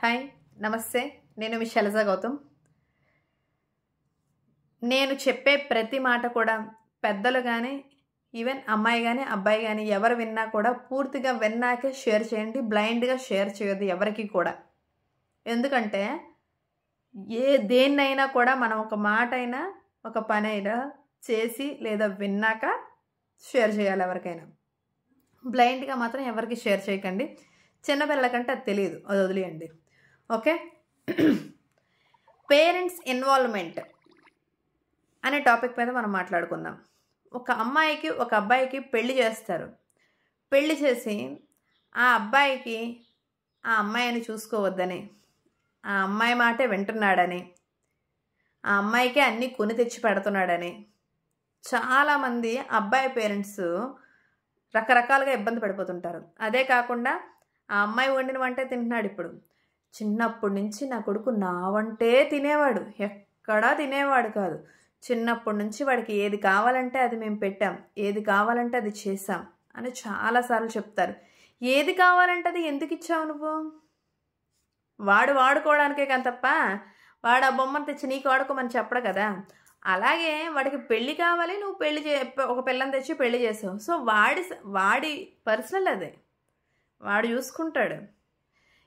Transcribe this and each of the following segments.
Hi నమస్తే నేను మీ శైలజ గౌతమ్. నేను చెప్పే ప్రతి మాట కూడా పెద్దలు కానీ ఈవెన్ అమ్మాయి కానీ అబ్బాయి కానీ ఎవరు విన్నా కూడా పూర్తిగా విన్నాకే షేర్ చేయండి. బ్లైండ్గా షేర్ చేయొద్దు ఎవరికి కూడా. ఎందుకంటే దేన్నైనా కూడా మనం ఒక మాట అయినా ఒక పని అయినా చేసి లేదా విన్నాక షేర్ చేయాలి ఎవరికైనా. బ్లైండ్గా మాత్రం ఎవరికి షేర్ చేయకండి. చిన్నపిల్లలకంటే అది తెలియదు, అది వదిలేయండి. ఓకే, పేరెంట్స్ ఇన్వాల్వ్మెంట్ అనే టాపిక్ మీద మనం మాట్లాడుకుందాం. ఒక అమ్మాయికి ఒక అబ్బాయికి పెళ్లి చేస్తారు. పెళ్లి చేసి ఆ అబ్బాయికి ఆ అమ్మాయిని చూసుకోవద్దని, ఆ అమ్మాయి మాటే వింటున్నాడని, ఆ అమ్మాయికే అన్నీ కొని తెచ్చి పెడుతున్నాడని చాలామంది అబ్బాయి పేరెంట్స్ రకరకాలుగా ఇబ్బంది పడిపోతుంటారు. అదే కాకుండా ఆ అమ్మాయి వండిన వంటే తింటున్నాడు. ఇప్పుడు చిన్నప్పటి నుంచి నా కొడుకు నా వంటే తినేవాడు, ఎక్కడా తినేవాడు కాదు. చిన్నప్పటి నుంచి వాడికి ఏది కావాలంటే అది మేము పెట్టాం, ఏది కావాలంటే అది చేసాం అని చాలాసార్లు చెప్తారు. ఏది కావాలంటే అది ఎందుకు ఇచ్చావు నువ్వు? వాడు వాడుకోవడానికే కానీ తప్ప వాడు ఆ బొమ్మను తెచ్చి నీకు వాడుకోమని చెప్పడు కదా. అలాగే వాడికి పెళ్ళి కావాలి, నువ్వు ఒక పిల్లని తెచ్చి పెళ్లి చేసావు. సో వాడి పర్సనల్ అదే, వాడు చూసుకుంటాడు.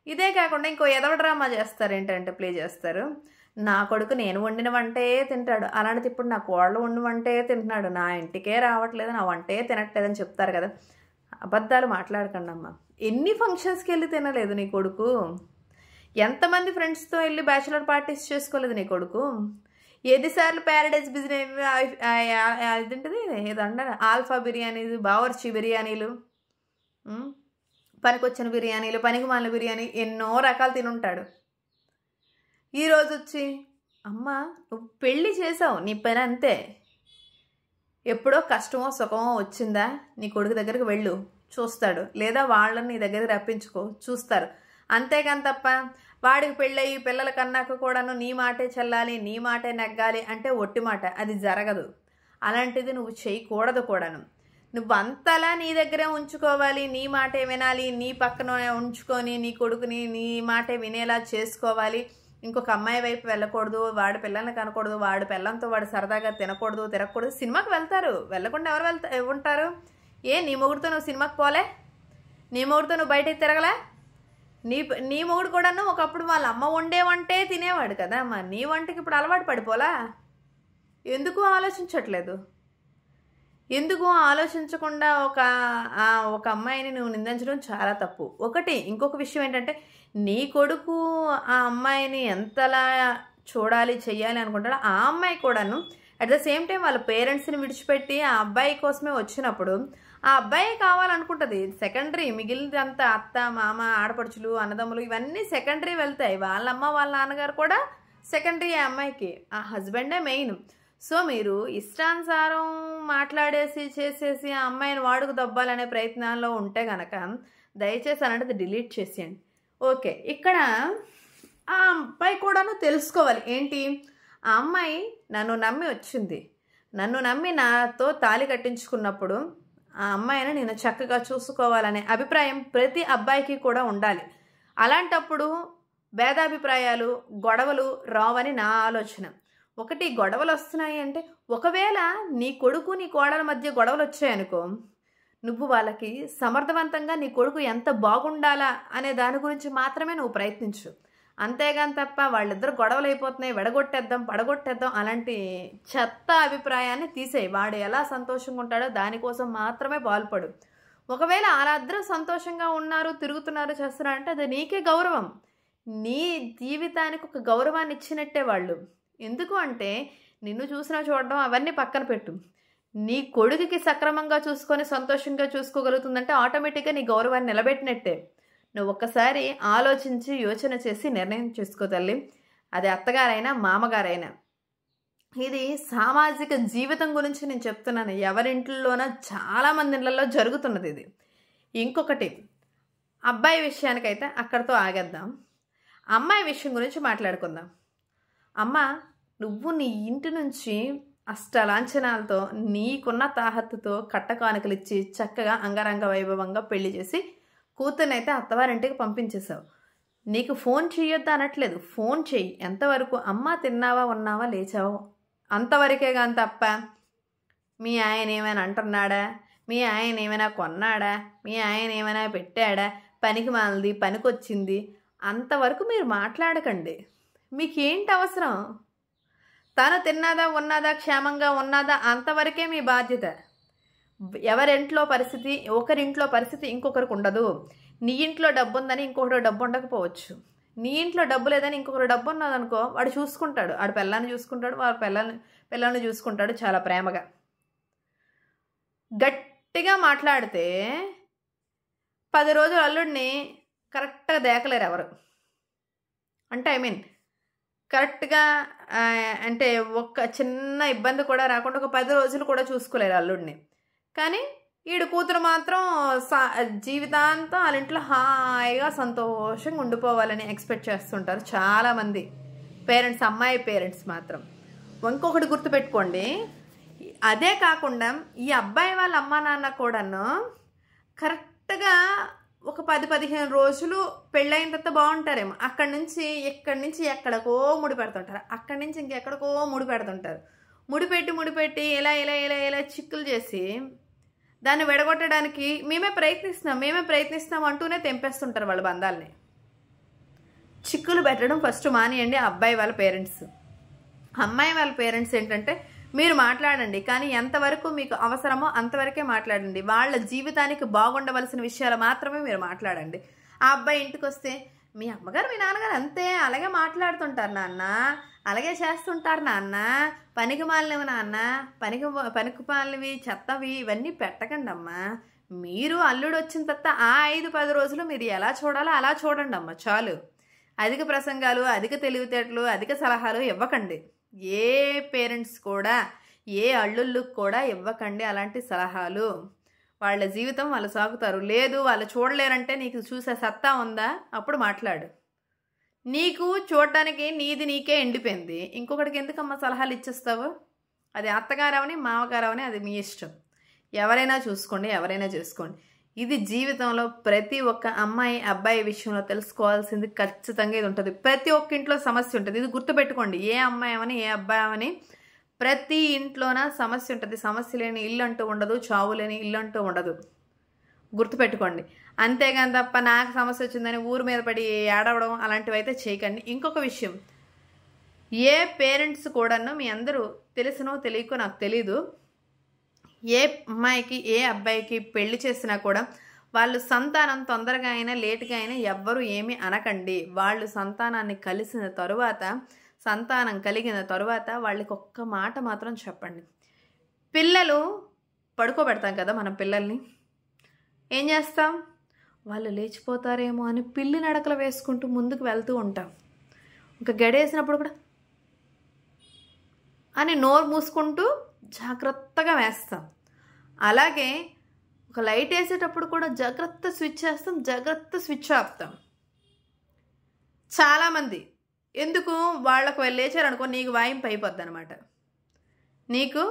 ఇదే కాకుండా ఇంకో ఎదవ డ్రామా చేస్తారు. ఏంటంటే ప్లే చేస్తారు, నా కొడుకు నేను వండిన వంటే తింటాడు, అలాంటిది ఇప్పుడు నా కోళ్ళు వండిన వంటే తింటున్నాడు, నా ఇంటికే రావట్లేదు, నా వంటే తినట్లేదని చెప్తారు కదా. అబద్ధాలు మాట్లాడకండి అమ్మ. ఎన్ని ఫంక్షన్స్కి వెళ్ళి తినలేదు నీ కొడుకు? ఎంతమంది ఫ్రెండ్స్తో వెళ్ళి బ్యాచులర్ పార్టీస్ చేసుకోలేదు నీ కొడుకు? 7 సార్లు ప్యారడైజ్ బిజినెస్ అదేంటిది ఏదంటే ఆల్ఫా బిర్యానీలు, బావర్చి బిర్యానీలు, పనికొచ్చిన బిర్యానీలు, పనికి మాలిన బిర్యానీ ఎన్నో రకాలు తినుంటాడు. ఈరోజు వచ్చి అమ్మ నువ్వు పెళ్ళి చేసావు, నీ పని అంతే, ఎప్పుడో కష్టమో సుఖమో వచ్చిందా నీ కొడుకు దగ్గరికి వెళ్ళు, చూస్తాడు. లేదా వాళ్ళని నీ దగ్గరికి రప్పించుకో, చూస్తారు. అంతేగాని తప్ప వాడికి పెళ్ళయి పిల్లల కన్నాక కూడాను నీ మాటే చెల్లాలి, నీ మాటే నెగ్గాలి అంటే ఒట్టి మాట, అది జరగదు. అలాంటిది నువ్వు చేయకూడదు కూడాను. నువ్వు అంతలా నీ దగ్గరే ఉంచుకోవాలి, నీ మాటే వినాలి, నీ పక్కన ఉంచుకొని నీ కొడుకుని నీ మాటే వినేలా చేసుకోవాలి. ఇంకొక అమ్మాయి వైపు వెళ్ళకూడదు, వాడి పిల్లల్ని కనకూడదు, వాడి పిల్లలతో వాడు సరదాగా తిరగకూడదు. సినిమాకి వెళ్తారు, వెళ్ళకుండా ఎవరు ఉంటారు? నీ మొగుడితో నువ్వు సినిమాకి పోలే? నీ మొగుడితో నువ్వు బయటకు తిరగలే? నీ మొగుడు కూడాను ఒకప్పుడు వాళ్ళ అమ్మ వండేవంటే తినేవాడు కదా. మరి నీ వంటకి ఇప్పుడు అలవాటు పడిపోలా? ఎందుకు ఆలోచించట్లేదు? ఎందుకు ఆలోచించకుండా ఒక అమ్మాయిని నువ్వు నిందించడం చాలా తప్పు. ఇంకొక విషయం ఏంటంటే, నీ కొడుకు ఆ అమ్మాయిని ఎంతలా చూడాలి చెయ్యాలి అనుకుంటాడో ఆ అమ్మాయి కూడాను అట్ ద సేమ్ టైం వాళ్ళ పేరెంట్స్ని విడిచిపెట్టి ఆ అబ్బాయి కోసమే వచ్చినప్పుడు ఆ అబ్బాయి కావాలనుకుంటుంది. సెకండరీ, మిగిలినంతా అత్త మామ ఆడపడుచులు అన్నదమ్ములు ఇవన్నీ సెకండరీ వెళ్తాయి. వాళ్ళమ్మ వాళ్ళ నాన్నగారు కూడా సెకండరీ ఆ అమ్మాయికి, ఆ హస్బెండే మెయిన్. సో మీరు ఇష్టానుసారం మాట్లాడేసి చేసేసి ఆ అమ్మాయిని వాడుకు దబ్బాలనే ప్రయత్నాల్లో ఉంటే కనుక దయచేసి అలాంటిది డిలీట్ చేసేయండి. ఓకే, ఇక్కడ ఆ అబ్బాయి కూడాను తెలుసుకోవాలి. ఏంటి, ఆ అమ్మాయి నన్ను నమ్మి వచ్చింది, నన్ను నమ్మి నాతో తాళి కట్టించుకున్నప్పుడు ఆ అమ్మాయిని నేను చక్కగా చూసుకోవాలనే అభిప్రాయం ప్రతి అబ్బాయికి కూడా ఉండాలి. అలాంటప్పుడు భేదాభిప్రాయాలు, గొడవలు రావని నా ఆలోచన. గొడవలు వస్తున్నాయి అంటే, ఒకవేళ నీ కొడుకు నీ కోడల మధ్య గొడవలు వచ్చాయనుకో, నువ్వు వాళ్ళకి సమర్థవంతంగా నీ కొడుకు ఎంత బాగుండాలా అనే దాని గురించి మాత్రమే నువ్వు ప్రయత్నించు. అంతేగాని తప్ప వాళ్ళిద్దరు గొడవలు అయిపోతున్నాయి, పడగొట్టేద్దాం అలాంటి చెత్త అభిప్రాయాన్ని తీసేయి. వాడు ఎలా సంతోషంగా ఉంటాడో దానికోసం మాత్రమే పాల్పడు. ఒకవేళ వాళ్ళిద్దరూ సంతోషంగా ఉన్నారు, తిరుగుతున్నారు, చేస్తున్నారంటే అది నీకే గౌరవం, నీ జీవితానికి ఒక గౌరవాన్ని ఇచ్చినట్టే వాళ్ళు. ఎందుకు అంటే, నిన్ను చూసినా చూడడం అవన్నీ పక్కన పెట్టు, నీ కొడుకుకి సక్రమంగా చూసుకొని సంతోషంగా చూసుకోగలుగుతుందంటే ఆటోమేటిక్గా నీ గౌరవాన్ని నిలబెట్టినట్టే. నువ్వు ఒక్కసారి ఆలోచించి యోచన చేసి నిర్ణయం చేసుకో తల్లి, అది అత్తగారైనా మామగారైనా. ఇది సామాజిక జీవితం గురించి నేను చెప్తున్నాను, ఎవరింట్లోనో చాలామంది ఇళ్లలో జరుగుతున్నది ఇది. ఇంకొకటి, అబ్బాయి విషయానికైతే అక్కడితో ఆగేద్దాం, అమ్మాయి విషయం గురించి మాట్లాడుకుందాం. అమ్మ, నువ్వు నీ ఇంటి నుంచి అష్టలాంఛనాలతో నీకున్న తాహత్తుతో కట్టకానుకలు ఇచ్చి చక్కగా అంగరంగ వైభవంగా పెళ్లి చేసి కూతుర్నైతే అత్తవారింటికి పంపించేశావు. నీకు ఫోన్ చేయొద్దు అనట్లేదు, ఫోన్ చెయ్యి. ఎంతవరకు అమ్మ తిన్నావా ఉన్నావా లేచావా అంతవరకే కానీ తప్ప మీ ఆయన ఏమైనా అంటున్నాడా, మీ ఆయన ఏమైనా కొన్నాడా, మీ ఆయన ఏమైనా పెట్టాడా, పనికి మాలది పనికొచ్చింది అంతవరకు మీరు మాట్లాడకండి. మీకేంటి అవసరం? తను తిన్నదా ఉన్నదా క్షేమంగా ఉన్నదా అంతవరకే మీ బాధ్యత. ఎవరింట్లో పరిస్థితి ఒకరింట్లో పరిస్థితి ఇంకొకరికి ఉండదు. నీ ఇంట్లో డబ్బు ఉందని ఇంకొకరు డబ్బు ఉండకపోవచ్చు, నీ ఇంట్లో డబ్బు లేదని ఇంకొకరు డబ్బు ఉన్నదనుకో వాడు చూసుకుంటాడు, వాడు పిల్లాన్ని చూసుకుంటాడు, వాడు పిల్లల్ని చూసుకుంటాడు చాలా ప్రేమగా. గట్టిగా మాట్లాడితే 10 రోజులు అల్లుడిని కరెక్ట్గా దేకలేరు ఎవరు. అంటే కరెక్ట్గా అంటే ఒక చిన్న ఇబ్బంది కూడా రాకుండా ఒక 10 రోజులు కూడా చూసుకోలేరు అల్లుడిని. కానీ ఈడు కూతురు మాత్రం జీవితాంతం వాళ్ళ ఇంట్లో హాయిగా సంతోషంగా ఉండిపోవాలని ఎక్స్పెక్ట్ చేస్తుంటారు చాలామంది పేరెంట్స్, అమ్మాయి పేరెంట్స్ మాత్రం. ఇంకొకటి గుర్తుపెట్టుకోండి, అదే కాకుండా ఈ అబ్బాయి వాళ్ళ అమ్మా నాన్న కూడాను కరెక్ట్గా ఒక 10-15 రోజులు పెళ్ళైన తర్వాత బాగుంటారేమో, ఇక్కడి నుంచి ఎక్కడికో ముడి పెడుతుంటారు, అక్కడి నుంచి ఇంకెక్కడికో ముడి పెడుతుంటారు. ముడిపెట్టి ఇలా చిక్కులు చేసి దాన్ని విడగొట్టడానికి మేమే ప్రయత్నిస్తున్నాం అంటూనే తెంపేస్తుంటారు వాళ్ళ బంధాలని. చిక్కులు పెట్టడం ఫస్ట్ మానేయండి అబ్బాయి వాళ్ళ పేరెంట్స్. అమ్మాయి వాళ్ళ పేరెంట్స్ ఏంటంటే మీరు మాట్లాడండి, కానీ ఎంతవరకు మీకు అవసరమో అంతవరకే మాట్లాడండి. వాళ్ళ జీవితానికి బాగుండవలసిన విషయాలు మాత్రమే మీరు మాట్లాడండి. ఆ అబ్బాయి ఇంటికి వస్తే మీ అమ్మగారు మీ నాన్నగారు అంతే అలాగే మాట్లాడుతుంటారు నాన్న, అలాగే చేస్తుంటారు నాన్న, పనికి మాలినవి నాన్న, పనికి మాలినవి చెత్తవి ఇవన్నీ పెట్టకండి అమ్మా. మీరు అల్లుడు వచ్చిన తర్వాత ఆ 5-10 రోజులు మీరు ఎలా చూడాలో అలా చూడండి అమ్మ, చాలు. అధిక ప్రసంగాలు, అధిక తెలివితేటలు, అధిక సలహాలు ఇవ్వకండి. ఏ పేరెంట్స్ కూడా ఏ అల్లుళ్ళకు కూడా ఇవ్వకండి అలాంటి సలహాలు. వాళ్ళ జీవితం వాళ్ళు సాగుతారు. లేదు వాళ్ళు చూడలేరంటే నీకు చూసే సత్తా ఉందా అప్పుడు మాట్లాడు. నీకు చూడటానికి నీకే ఎండిపోయింది, ఇంకొకటికి ఎందుకమ్మా సలహాలు ఇచ్చేస్తావు? అది అత్తగారవని మామగారవని అది మీ ఇష్టం. ఎవరైనా చూసుకోండి, ఎవరైనా చేసుకోండి. ఇది జీవితంలో ప్రతి ఒక్క అమ్మాయి అబ్బాయి విషయంలో తెలుసుకోవాల్సింది ఖచ్చితంగా ఇది ఉంటుంది. ప్రతి ఒక్క ఇంట్లో సమస్య ఉంటుంది, ఇది గుర్తుపెట్టుకోండి. ఏ అమ్మాయి అవని ఏ అబ్బాయి అవని ప్రతి ఇంట్లోన సమస్య ఉంటుంది. సమస్య లేని ఇల్లు అంటూ ఉండదు, చావు లేని ఇల్లు అంటూ ఉండదు, గుర్తుపెట్టుకోండి. అంతేగాని తప్ప నాకు సమస్య వచ్చిందని ఊరు మీద పడి ఏడవడం అలాంటివి అయితే చేయకండి. ఇంకొక విషయం, ఏ పేరెంట్స్ కూడాను మీ అందరూ తెలిసినో తెలియకో నాకు తెలీదు, ఏ అమ్మాయికి ఏ అబ్బాయికి పెళ్లి చేసినా కూడా వాళ్ళు సంతానం తొందరగా అయినా లేటుగా అయినా ఎవ్వరూ ఏమీ అనకండి. వాళ్ళు సంతానాన్ని సంతానం కలిగిన తరువాత వాళ్ళకి ఒక్క మాట మాత్రం చెప్పండి. పిల్లలు పడుకోబెడతాం కదా మనం పిల్లల్ని, ఏం చేస్తాం? వాళ్ళు లేచిపోతారేమో అని పిల్లి నడకలు వేసుకుంటూ ముందుకు వెళ్తూ ఉంటాం. ఇంకా గడేసినప్పుడు కూడా అని నోరు మూసుకుంటూ జాగ్రత్తగా వేస్తాం. అలాగే ఒక లైట్ వేసేటప్పుడు కూడా జాగ్రత్త స్విచ్ వేస్తాం, జాగ్రత్త స్విచ్ ఆపుతాం. చాలామంది ఎందుకు వాళ్ళకు లేచారనుకో నీకు వాయింపు అయిపోద్ది అనమాట. నీకు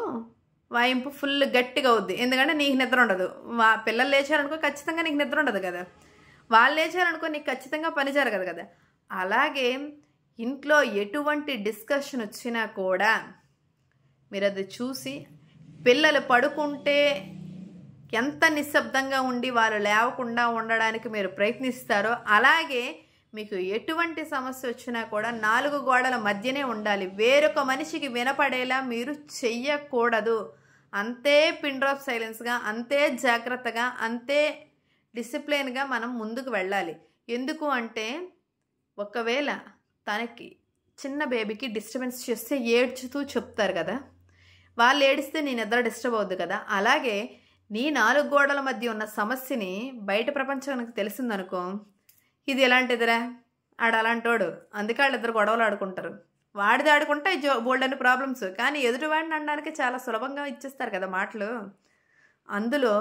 వాయింపు ఫుల్ గట్టిగా అవుద్ది, ఎందుకంటే నీకు నిద్ర ఉండదు. పిల్లలు లేచారనుకో ఖచ్చితంగా నీకు నిద్ర ఉండదు కదా, వాళ్ళు లేచారనుకో నీకు ఖచ్చితంగా పని జరగదు కదా. అలాగే ఇంట్లో ఎటువంటి డిస్కషన్ వచ్చినా కూడా మీరు అది చూసి పిల్లలు పడుకుంటే ఎంత నిశ్శబ్దంగా ఉండి వాళ్ళు లేవకుండా ఉండడానికి మీరు ప్రయత్నిస్తారో అలాగే మీకు ఎటువంటి సమస్య వచ్చినా కూడా 4 గోడల మధ్యనే ఉండాలి. వేరొక మనిషికి వినపడేలా మీరు చెయ్యకూడదు. అంతే పిన్ డ్రాప్ సైలెన్స్గా, అంతే జాగ్రత్తగా, అంతే డిసిప్లిన్గా మనం ముందుకు వెళ్ళాలి. ఎందుకు అంటే ఒకవేళ తనకి చిన్న బేబీకి డిస్టర్బెన్స్ చేస్తే ఏడ్చుతూ చెప్తారు కదా, వాళ్ళు ఏడిస్తే నీ నిద్ర డిస్టర్బ్ అవుద్ది కదా. అలాగే నీ 4 గోడల మధ్య ఉన్న సమస్యని బయట ప్రపంచానికి తెలిసిందనుకో, ఇది ఎలాంటిదిరా ఆడు అలాంటోడు, అందుకే వాళ్ళిద్దరు గొడవలు ఆడుకుంటారు. వాడిది ఆడుకుంటే బోల్డ్ అని ప్రాబ్లమ్స్, కానీ ఎదుటివాడిని అనడానికి చాలా సులభంగా ఇచ్చేస్తారు కదా మాటలు. అందులో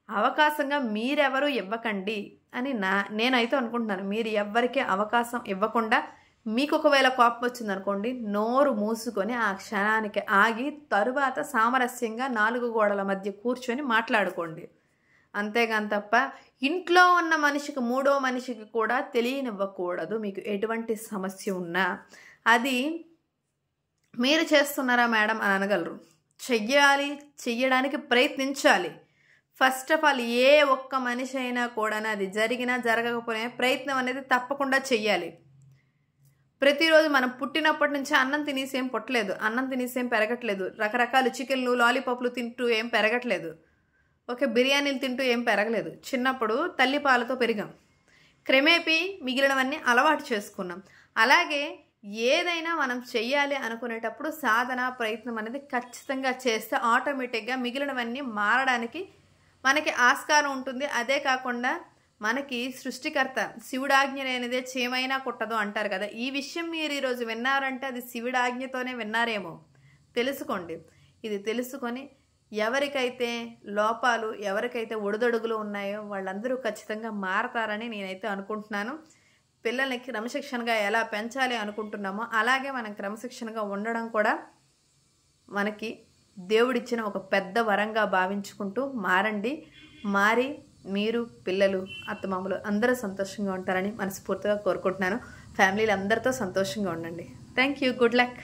అవకాశంగా మీరెవరూ ఇవ్వకండి అని నేనైతే అనుకుంటున్నాను. మీరు ఎవ్వరికీ అవకాశం ఇవ్వకుండా మీకు ఒకవేళ కోపం వచ్చిందనుకోండి, నోరు మూసుకొని ఆ క్షణానికి ఆగి తరువాత సామరస్యంగా 4 గోడల మధ్య కూర్చొని మాట్లాడుకోండి. అంతేగాని తప్ప ఇంట్లో ఉన్న మనిషికి, మూడో మనిషికి కూడా తెలియనివ్వకూడదు. మీకు ఎటువంటి సమస్య ఉన్నా అది మీరు చేస్తున్నారా మేడం అని అనగలరు. చెయ్యడానికి ప్రయత్నించాలి. ఫస్ట్ ఆఫ్ ఆల్ ఏ ఒక్క మనిషి అయినా కూడా అది జరిగినా జరగకపోయినా ప్రయత్నం అనేది తప్పకుండా చెయ్యాలి. ప్రతిరోజు మనం పుట్టినప్పటి నుంచి అన్నం తినేసేం పుట్టలేదు, అన్నం తినేసేం పెరగట్లేదు, రకరకాల చికెన్లు లాలీపాప్లు తింటూ ఏం పెరగట్లేదు, ఓకే, బిర్యానీలు తింటూ ఏం పెరగలేదు. చిన్నప్పుడు తల్లి పాలతో పెరిగాం, క్రమేపీ మిగిలినవన్నీ అలవాటు చేసుకున్నాం. అలాగే ఏదైనా మనం చెయ్యాలి అనుకునేటప్పుడు సాధన ప్రయత్నం అనేది ఖచ్చితంగా చేస్తే ఆటోమేటిక్గా మిగిలినవన్నీ మారడానికి మనకి ఆస్కారం ఉంటుంది. అదే కాకుండా మనకి సృష్టికర్త శివుడాజ్ఞ లేనిదే చీమైనా కుట్టదు అంటారు కదా. ఈ విషయం మీరు ఈరోజు విన్నారంటే అది శివుడాజ్ఞతోనే విన్నారేమో. తెలుసుకోండి. ఇది తెలుసుకొని ఎవరికైతే లోపాలు, ఎవరికైతే ఒడిదొడుగులు ఉన్నాయో వాళ్ళందరూ ఖచ్చితంగా మారతారని నేనైతే అనుకుంటున్నాను. పిల్లల్ని క్రమశిక్షణగా ఎలా పెంచాలి అనుకుంటున్నామో అలాగే మనం క్రమశిక్షణగా ఉండడం కూడా మనకి దేవుడిచ్చిన ఒక పెద్ద వరంగా భావించుకుంటూ మారండి. మారి మీరు, పిల్లలు, అత్తమామలు అందరూ సంతోషంగా ఉంటారని మనస్ఫూర్తిగా కోరుకుంటున్నాను. ఫ్యామిలీలు అందరితో సంతోషంగా ఉండండి. Thank you. Good luck.